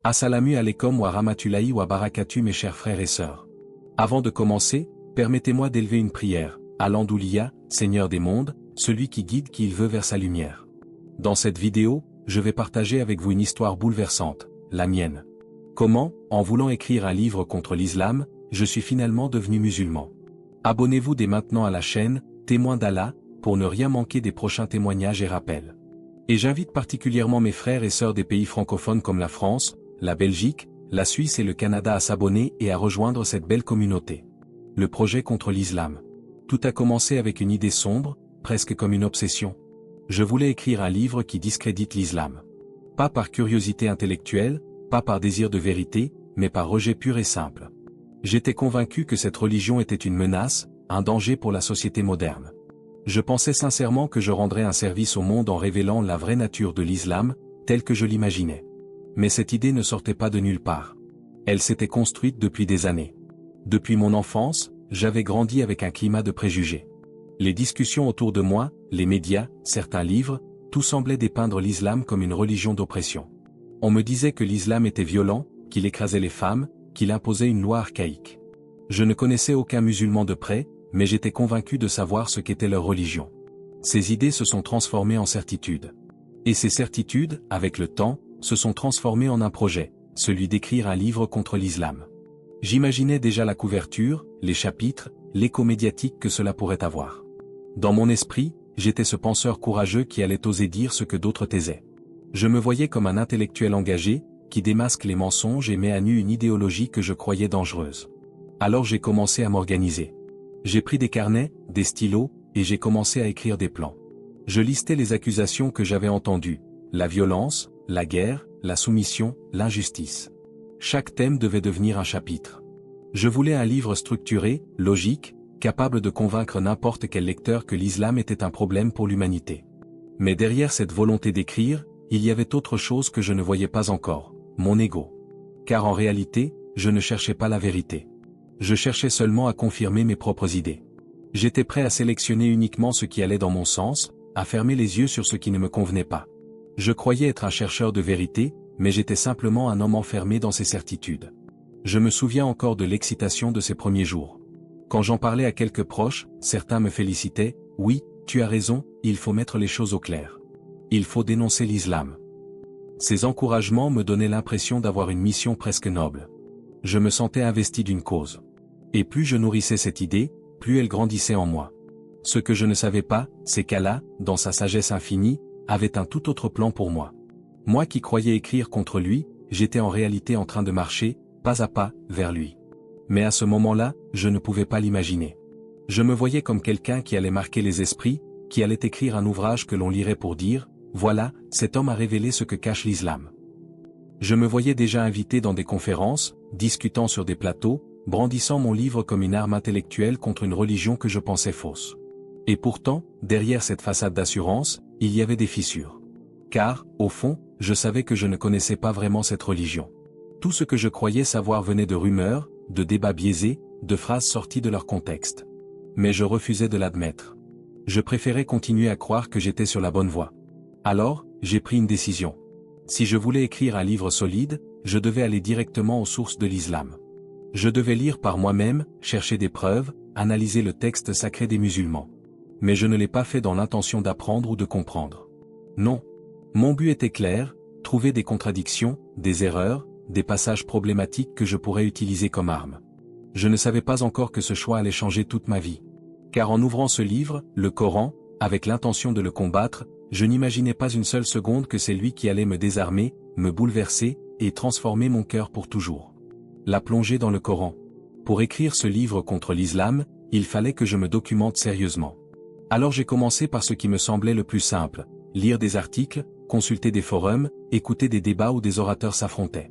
Assalamu alaikum wa rahmatullahi wa barakatuh mes chers frères et sœurs. Avant de commencer, permettez-moi d'élever une prière. Alhamdoulilah, Seigneur des mondes, celui qui guide qui il veut vers sa lumière. Dans cette vidéo, je vais partager avec vous une histoire bouleversante, la mienne. Comment, en voulant écrire un livre contre l'islam, je suis finalement devenu musulman. Abonnez-vous dès maintenant à la chaîne, Témoin d'Allah, pour ne rien manquer des prochains témoignages et rappels. Et j'invite particulièrement mes frères et sœurs des pays francophones comme la France, la Belgique, la Suisse et le Canada à s'abonner et à rejoindre cette belle communauté. Le projet contre l'islam. Tout a commencé avec une idée sombre, presque comme une obsession. Je voulais écrire un livre qui discrédite l'islam. Pas par curiosité intellectuelle, pas par désir de vérité, mais par rejet pur et simple. J'étais convaincu que cette religion était une menace, un danger pour la société moderne. Je pensais sincèrement que je rendrais un service au monde en révélant la vraie nature de l'islam, telle que je l'imaginais. Mais cette idée ne sortait pas de nulle part. Elle s'était construite depuis des années. Depuis mon enfance, j'avais grandi avec un climat de préjugés. Les discussions autour de moi, les médias, certains livres, tout semblait dépeindre l'islam comme une religion d'oppression. On me disait que l'islam était violent, qu'il écrasait les femmes, qu'il imposait une loi archaïque. Je ne connaissais aucun musulman de près, mais j'étais convaincu de savoir ce qu'était leur religion. Ces idées se sont transformées en certitudes. Et ces certitudes, avec le temps, se sont transformées en un projet, celui d'écrire un livre contre l'islam. J'imaginais déjà la couverture, les chapitres, l'écho médiatique que cela pourrait avoir. Dans mon esprit, j'étais ce penseur courageux qui allait oser dire ce que d'autres taisaient. Je me voyais comme un intellectuel engagé, qui démasque les mensonges et met à nu une idéologie que je croyais dangereuse. Alors j'ai commencé à m'organiser. J'ai pris des carnets, des stylos, et j'ai commencé à écrire des plans. Je listais les accusations que j'avais entendues, la violence, la guerre, la soumission, l'injustice. Chaque thème devait devenir un chapitre. Je voulais un livre structuré, logique, capable de convaincre n'importe quel lecteur que l'islam était un problème pour l'humanité. Mais derrière cette volonté d'écrire, il y avait autre chose que je ne voyais pas encore, mon ego. Car en réalité, je ne cherchais pas la vérité. Je cherchais seulement à confirmer mes propres idées. J'étais prêt à sélectionner uniquement ce qui allait dans mon sens, à fermer les yeux sur ce qui ne me convenait pas. Je croyais être un chercheur de vérité, mais j'étais simplement un homme enfermé dans ses certitudes. Je me souviens encore de l'excitation de ces premiers jours. Quand j'en parlais à quelques proches, certains me félicitaient, « Oui, tu as raison, il faut mettre les choses au clair. Il faut dénoncer l'islam. » Ces encouragements me donnaient l'impression d'avoir une mission presque noble. Je me sentais investi d'une cause. Et plus je nourrissais cette idée, plus elle grandissait en moi. Ce que je ne savais pas, c'est qu'Allah, dans sa sagesse infinie, avait un tout autre plan pour moi. Moi qui croyais écrire contre lui, j'étais en réalité en train de marcher, pas à pas, vers lui. Mais à ce moment-là, je ne pouvais pas l'imaginer. Je me voyais comme quelqu'un qui allait marquer les esprits, qui allait écrire un ouvrage que l'on lirait pour dire, voilà, cet homme a révélé ce que cache l'islam. Je me voyais déjà invité dans des conférences, discutant sur des plateaux, brandissant mon livre comme une arme intellectuelle contre une religion que je pensais fausse. Et pourtant, derrière cette façade d'assurance, il y avait des fissures. Car, au fond, je savais que je ne connaissais pas vraiment cette religion. Tout ce que je croyais savoir venait de rumeurs, de débats biaisés, de phrases sorties de leur contexte. Mais je refusais de l'admettre. Je préférais continuer à croire que j'étais sur la bonne voie. Alors, j'ai pris une décision. Si je voulais écrire un livre solide, je devais aller directement aux sources de l'islam. Je devais lire par moi-même, chercher des preuves, analyser le texte sacré des musulmans. Mais je ne l'ai pas fait dans l'intention d'apprendre ou de comprendre. Non. Mon but était clair, trouver des contradictions, des erreurs, des passages problématiques que je pourrais utiliser comme arme. Je ne savais pas encore que ce choix allait changer toute ma vie. Car en ouvrant ce livre, le Coran, avec l'intention de le combattre, je n'imaginais pas une seule seconde que c'est lui qui allait me désarmer, me bouleverser, et transformer mon cœur pour toujours. La plongée dans le Coran. Pour écrire ce livre contre l'islam, il fallait que je me documente sérieusement. Alors j'ai commencé par ce qui me semblait le plus simple, lire des articles, consulter des forums, écouter des débats où des orateurs s'affrontaient.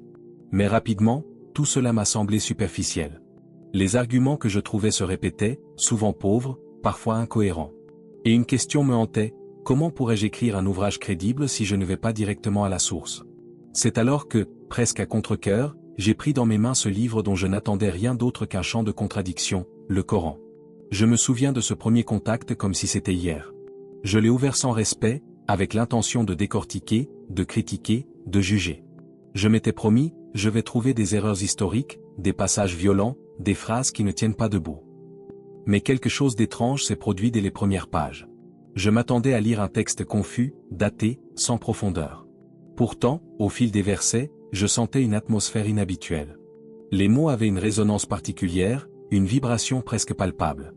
Mais rapidement, tout cela m'a semblé superficiel. Les arguments que je trouvais se répétaient, souvent pauvres, parfois incohérents. Et une question me hantait, comment pourrais-je écrire un ouvrage crédible si je ne vais pas directement à la source? C'est alors que, presque à contre-cœur, j'ai pris dans mes mains ce livre dont je n'attendais rien d'autre qu'un champ de contradiction, le Coran. Je me souviens de ce premier contact comme si c'était hier. Je l'ai ouvert sans respect, avec l'intention de décortiquer, de critiquer, de juger. Je m'étais promis, je vais trouver des erreurs historiques, des passages violents, des phrases qui ne tiennent pas debout. Mais quelque chose d'étrange s'est produit dès les premières pages. Je m'attendais à lire un texte confus, daté, sans profondeur. Pourtant, au fil des versets, je sentais une atmosphère inhabituelle. Les mots avaient une résonance particulière, une vibration presque palpable.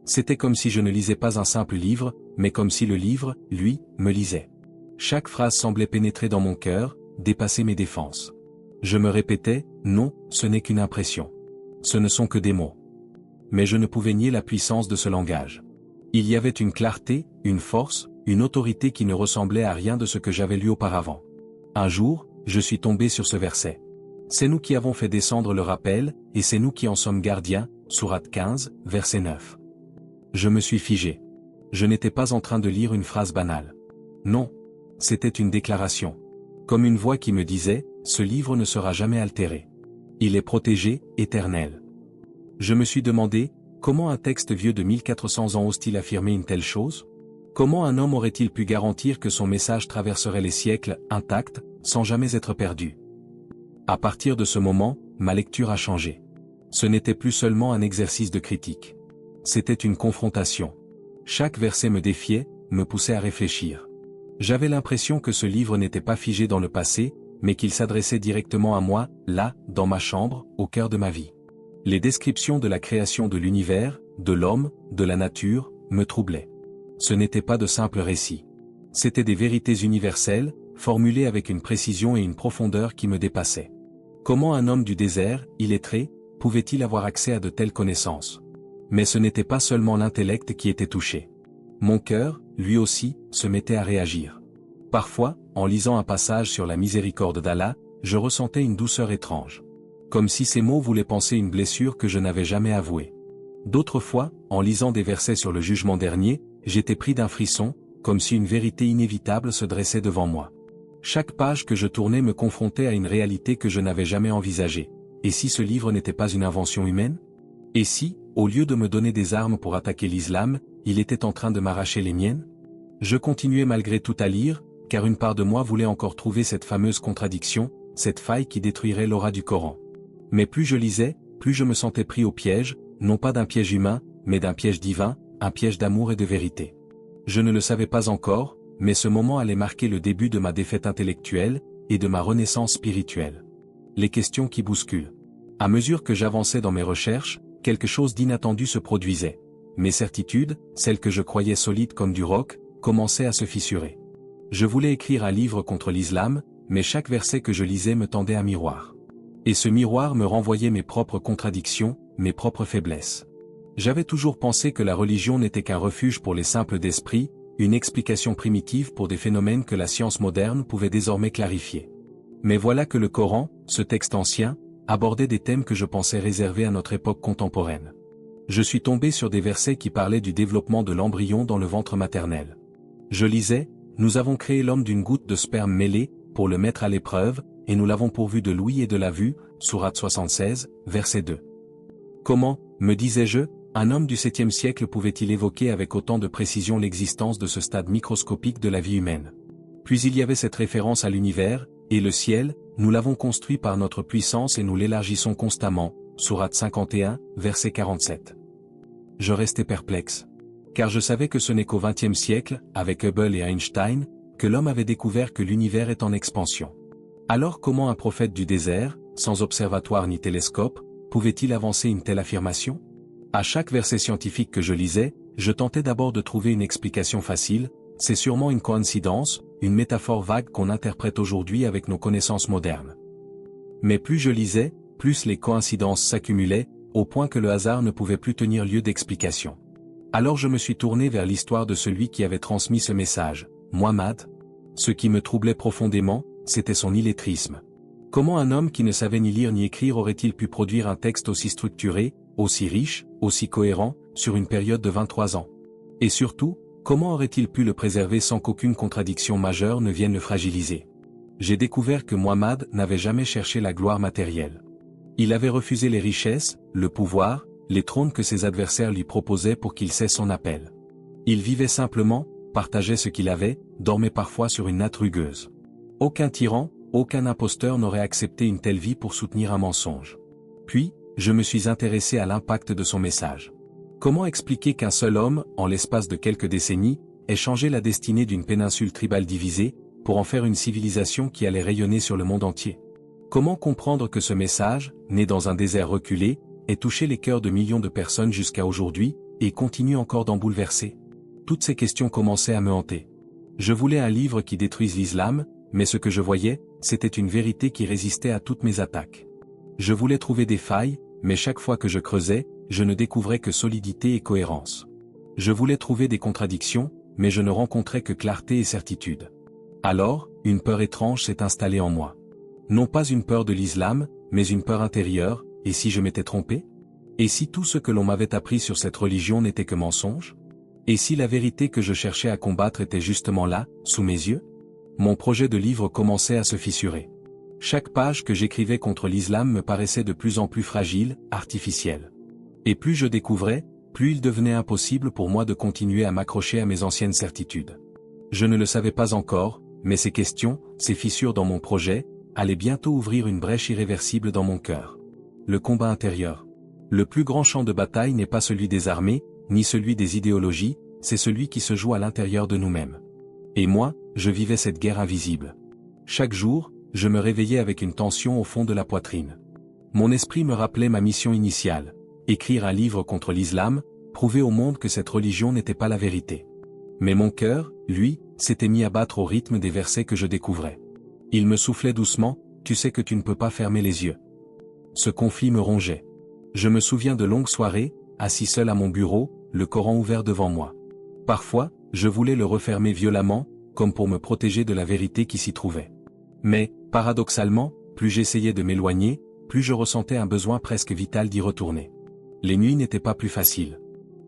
C'était comme si je ne lisais pas un simple livre, mais comme si le livre, lui, me lisait. Chaque phrase semblait pénétrer dans mon cœur, dépasser mes défenses. Je me répétais, non, ce n'est qu'une impression. Ce ne sont que des mots. Mais je ne pouvais nier la puissance de ce langage. Il y avait une clarté, une force, une autorité qui ne ressemblait à rien de ce que j'avais lu auparavant. Un jour, je suis tombé sur ce verset. C'est nous qui avons fait descendre le rappel, et c'est nous qui en sommes gardiens, sourate 15, verset 9. Je me suis figé. Je n'étais pas en train de lire une phrase banale. Non. C'était une déclaration. Comme une voix qui me disait, ce livre ne sera jamais altéré. Il est protégé, éternel. Je me suis demandé, comment un texte vieux de 1400 ans ose-t-il affirmer une telle chose? Comment un homme aurait-il pu garantir que son message traverserait les siècles, intact, sans jamais être perdu? À partir de ce moment, ma lecture a changé. Ce n'était plus seulement un exercice de critique. C'était une confrontation. Chaque verset me défiait, me poussait à réfléchir. J'avais l'impression que ce livre n'était pas figé dans le passé, mais qu'il s'adressait directement à moi, là, dans ma chambre, au cœur de ma vie. Les descriptions de la création de l'univers, de l'homme, de la nature, me troublaient. Ce n'étaient pas de simples récits. C'étaient des vérités universelles, formulées avec une précision et une profondeur qui me dépassaient. Comment un homme du désert, illettré, pouvait-il avoir accès à de telles connaissances? Mais ce n'était pas seulement l'intellect qui était touché. Mon cœur, lui aussi, se mettait à réagir. Parfois, en lisant un passage sur la miséricorde d'Allah, je ressentais une douceur étrange. Comme si ces mots voulaient panser une blessure que je n'avais jamais avouée. D'autres fois, en lisant des versets sur le jugement dernier, j'étais pris d'un frisson, comme si une vérité inévitable se dressait devant moi. Chaque page que je tournais me confrontait à une réalité que je n'avais jamais envisagée. Et si ce livre n'était pas une invention humaine? Et si, au lieu de me donner des armes pour attaquer l'islam, il était en train de m'arracher les miennes? Je continuais malgré tout à lire, car une part de moi voulait encore trouver cette fameuse contradiction, cette faille qui détruirait l'aura du Coran. Mais plus je lisais, plus je me sentais pris au piège, non pas d'un piège humain, mais d'un piège divin, un piège d'amour et de vérité. Je ne le savais pas encore, mais ce moment allait marquer le début de ma défaite intellectuelle, et de ma renaissance spirituelle. Les questions qui bousculent. À mesure que j'avançais dans mes recherches, quelque chose d'inattendu se produisait. Mes certitudes, celles que je croyais solides comme du roc, commençaient à se fissurer. Je voulais écrire un livre contre l'islam, mais chaque verset que je lisais me tendait un miroir. Et ce miroir me renvoyait mes propres contradictions, mes propres faiblesses. J'avais toujours pensé que la religion n'était qu'un refuge pour les simples d'esprit, une explication primitive pour des phénomènes que la science moderne pouvait désormais clarifier. Mais voilà que le Coran, ce texte ancien, abordait des thèmes que je pensais réservés à notre époque contemporaine. Je suis tombé sur des versets qui parlaient du développement de l'embryon dans le ventre maternel. Je lisais, « Nous avons créé l'homme d'une goutte de sperme mêlée, pour le mettre à l'épreuve, et nous l'avons pourvu de l'ouïe et de la vue, sourate 76, verset 2. Comment, me disais-je, un homme du 7e siècle pouvait-il évoquer avec autant de précision l'existence de ce stade microscopique de la vie humaine? Puis il y avait cette référence à l'univers, et le ciel, nous l'avons construit par notre puissance et nous l'élargissons constamment, sourate 51, verset 47. Je restais perplexe. Car je savais que ce n'est qu'au XXe siècle, avec Hubble et Einstein, que l'homme avait découvert que l'univers est en expansion. Alors comment un prophète du désert, sans observatoire ni télescope, pouvait-il avancer une telle affirmation? À chaque verset scientifique que je lisais, je tentais d'abord de trouver une explication facile, c'est sûrement une coïncidence, une métaphore vague qu'on interprète aujourd'hui avec nos connaissances modernes. Mais plus je lisais, plus les coïncidences s'accumulaient, au point que le hasard ne pouvait plus tenir lieu d'explication. Alors je me suis tourné vers l'histoire de celui qui avait transmis ce message, Muhammad. Ce qui me troublait profondément, c'était son illettrisme. Comment un homme qui ne savait ni lire ni écrire aurait-il pu produire un texte aussi structuré, aussi riche, aussi cohérent, sur une période de 23 ans? Et surtout, comment aurait-il pu le préserver sans qu'aucune contradiction majeure ne vienne le fragiliser? J'ai découvert que Muhammad n'avait jamais cherché la gloire matérielle. Il avait refusé les richesses, le pouvoir, les trônes que ses adversaires lui proposaient pour qu'il cesse son appel. Il vivait simplement, partageait ce qu'il avait, dormait parfois sur une natte rugueuse. Aucun tyran, aucun imposteur n'aurait accepté une telle vie pour soutenir un mensonge. Puis, je me suis intéressé à l'impact de son message. Comment expliquer qu'un seul homme, en l'espace de quelques décennies, ait changé la destinée d'une péninsule tribale divisée, pour en faire une civilisation qui allait rayonner sur le monde entier? Comment comprendre que ce message, né dans un désert reculé, ait touché les cœurs de millions de personnes jusqu'à aujourd'hui, et continue encore d'en bouleverser? Toutes ces questions commençaient à me hanter. Je voulais un livre qui détruise l'islam, mais ce que je voyais, c'était une vérité qui résistait à toutes mes attaques. Je voulais trouver des failles, mais chaque fois que je creusais, je ne découvrais que solidité et cohérence. Je voulais trouver des contradictions, mais je ne rencontrais que clarté et certitude. Alors, une peur étrange s'est installée en moi. Non pas une peur de l'islam, mais une peur intérieure, et si je m'étais trompé? Et si tout ce que l'on m'avait appris sur cette religion n'était que mensonge? Et si la vérité que je cherchais à combattre était justement là, sous mes yeux? Mon projet de livre commençait à se fissurer. Chaque page que j'écrivais contre l'islam me paraissait de plus en plus fragile, artificielle. Et plus je découvrais, plus il devenait impossible pour moi de continuer à m'accrocher à mes anciennes certitudes. Je ne le savais pas encore, mais ces questions, ces fissures dans mon projet, allaient bientôt ouvrir une brèche irréversible dans mon cœur. Le combat intérieur. Le plus grand champ de bataille n'est pas celui des armées, ni celui des idéologies, c'est celui qui se joue à l'intérieur de nous-mêmes. Et moi, je vivais cette guerre invisible. Chaque jour, je me réveillais avec une tension au fond de la poitrine. Mon esprit me rappelait ma mission initiale, écrire un livre contre l'islam, prouver au monde que cette religion n'était pas la vérité. Mais mon cœur, lui, s'était mis à battre au rythme des versets que je découvrais. Il me soufflait doucement, tu sais que tu ne peux pas fermer les yeux. Ce conflit me rongeait. Je me souviens de longues soirées, assis seul à mon bureau, le Coran ouvert devant moi. Parfois, je voulais le refermer violemment, comme pour me protéger de la vérité qui s'y trouvait. Mais, paradoxalement, plus j'essayais de m'éloigner, plus je ressentais un besoin presque vital d'y retourner. Les nuits n'étaient pas plus faciles.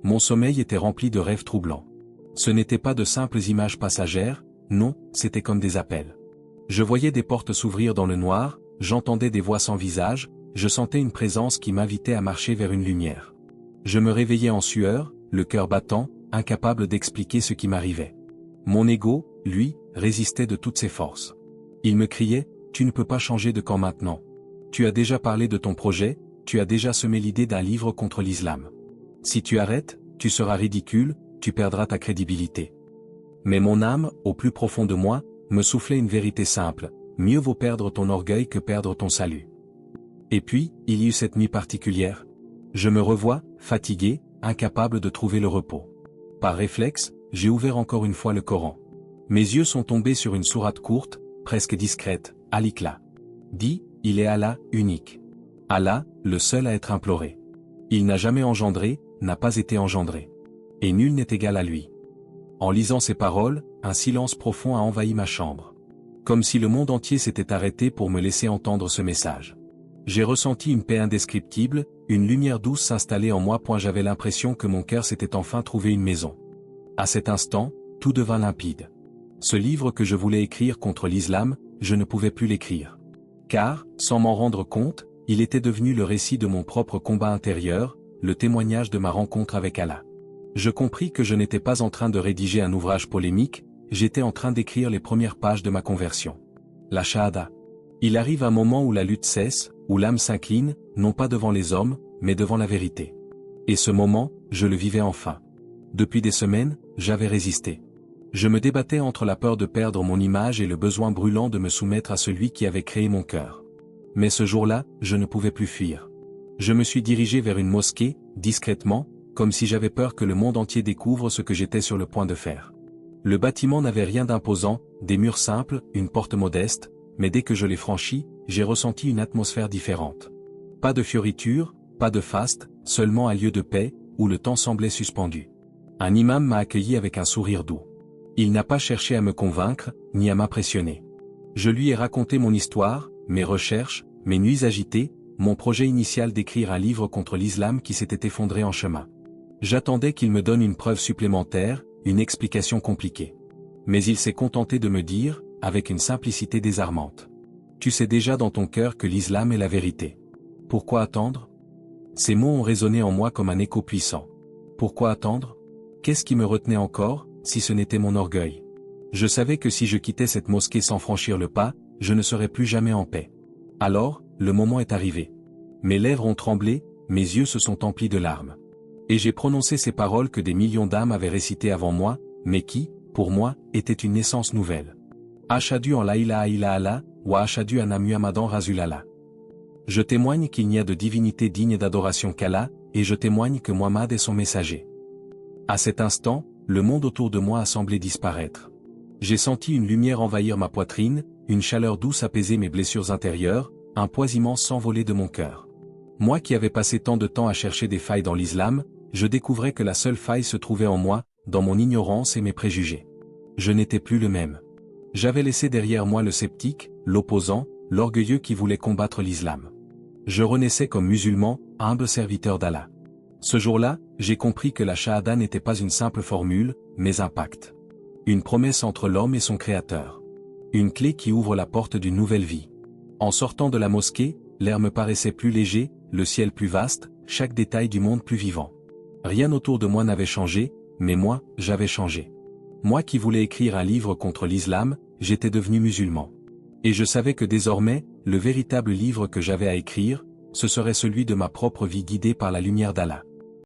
Mon sommeil était rempli de rêves troublants. Ce n'étaient pas de simples images passagères, non, c'était comme des appels. Je voyais des portes s'ouvrir dans le noir, j'entendais des voix sans visage, je sentais une présence qui m'invitait à marcher vers une lumière. Je me réveillais en sueur, le cœur battant, incapable d'expliquer ce qui m'arrivait. Mon ego, lui, résistait de toutes ses forces. Il me criait, tu ne peux pas changer de camp maintenant. Tu as déjà parlé de ton projet, tu as déjà semé l'idée d'un livre contre l'islam. Si tu arrêtes, tu seras ridicule, tu perdras ta crédibilité. Mais mon âme, au plus profond de moi, me soufflait une vérité simple, mieux vaut perdre ton orgueil que perdre ton salut. Et puis, il y eut cette nuit particulière. Je me revois, fatigué, incapable de trouver le repos. Par réflexe, j'ai ouvert encore une fois le Coran. Mes yeux sont tombés sur une sourate courte, presque discrète, Al-Ikhlas. Dit, il est Allah, unique. Allah, le seul à être imploré. Il n'a jamais engendré, n'a pas été engendré. Et nul n'est égal à lui. En lisant ces paroles, un silence profond a envahi ma chambre. Comme si le monde entier s'était arrêté pour me laisser entendre ce message. J'ai ressenti une paix indescriptible, une lumière douce s'installer en moi. J'avais l'impression que mon cœur s'était enfin trouvé une maison. À cet instant, tout devint limpide. Ce livre que je voulais écrire contre l'islam, je ne pouvais plus l'écrire. Car, sans m'en rendre compte, il était devenu le récit de mon propre combat intérieur, le témoignage de ma rencontre avec Allah. Je compris que je n'étais pas en train de rédiger un ouvrage polémique, j'étais en train d'écrire les premières pages de ma conversion. La Shahada. Il arrive un moment où la lutte cesse, où l'âme s'incline, non pas devant les hommes, mais devant la vérité. Et ce moment, je le vivais enfin. Depuis des semaines, j'avais résisté. Je me débattais entre la peur de perdre mon image et le besoin brûlant de me soumettre à celui qui avait créé mon cœur. Mais ce jour-là, je ne pouvais plus fuir. Je me suis dirigé vers une mosquée, discrètement, comme si j'avais peur que le monde entier découvre ce que j'étais sur le point de faire. Le bâtiment n'avait rien d'imposant, des murs simples, une porte modeste, mais dès que je l'ai franchi, j'ai ressenti une atmosphère différente. Pas de fioritures, pas de faste, seulement un lieu de paix, où le temps semblait suspendu. Un imam m'a accueilli avec un sourire doux. Il n'a pas cherché à me convaincre, ni à m'impressionner. Je lui ai raconté mon histoire, mes recherches, mes nuits agitées, mon projet initial d'écrire un livre contre l'islam qui s'était effondré en chemin. J'attendais qu'il me donne une preuve supplémentaire, une explication compliquée. Mais il s'est contenté de me dire, avec une simplicité désarmante. Tu sais déjà dans ton cœur que l'islam est la vérité. Pourquoi attendre? Ces mots ont résonné en moi comme un écho puissant. Pourquoi attendre? Qu'est-ce qui me retenait encore, si ce n'était mon orgueil? Je savais que si je quittais cette mosquée sans franchir le pas, je ne serai plus jamais en paix. Alors, le moment est arrivé. Mes lèvres ont tremblé, mes yeux se sont emplis de larmes. Et j'ai prononcé ces paroles que des millions d'âmes avaient récitées avant moi, mais qui, pour moi, étaient une naissance nouvelle. Ashhadu an la ilaha illallah, wa ashhadu anna Muhammadan Rasulullah. Je témoigne qu'il n'y a de divinité digne d'adoration qu'Allah, et je témoigne que Muhammad est son messager. À cet instant, le monde autour de moi a semblé disparaître. J'ai senti une lumière envahir ma poitrine, une chaleur douce apaiser mes blessures intérieures, un poids immense s'envoler de mon cœur. Moi qui avais passé tant de temps à chercher des failles dans l'islam, je découvrais que la seule faille se trouvait en moi, dans mon ignorance et mes préjugés. Je n'étais plus le même. J'avais laissé derrière moi le sceptique, l'opposant, l'orgueilleux qui voulait combattre l'islam. Je renaissais comme musulman, humble serviteur d'Allah. Ce jour-là, j'ai compris que la shahada n'était pas une simple formule, mais un pacte. Une promesse entre l'homme et son créateur. Une clé qui ouvre la porte d'une nouvelle vie. En sortant de la mosquée, l'air me paraissait plus léger, le ciel plus vaste, chaque détail du monde plus vivant. Rien autour de moi n'avait changé, mais moi, j'avais changé. Moi qui voulais écrire un livre contre l'islam, j'étais devenu musulman. Et je savais que désormais, le véritable livre que j'avais à écrire, ce serait celui de ma propre vie guidée par la lumière d'Allah.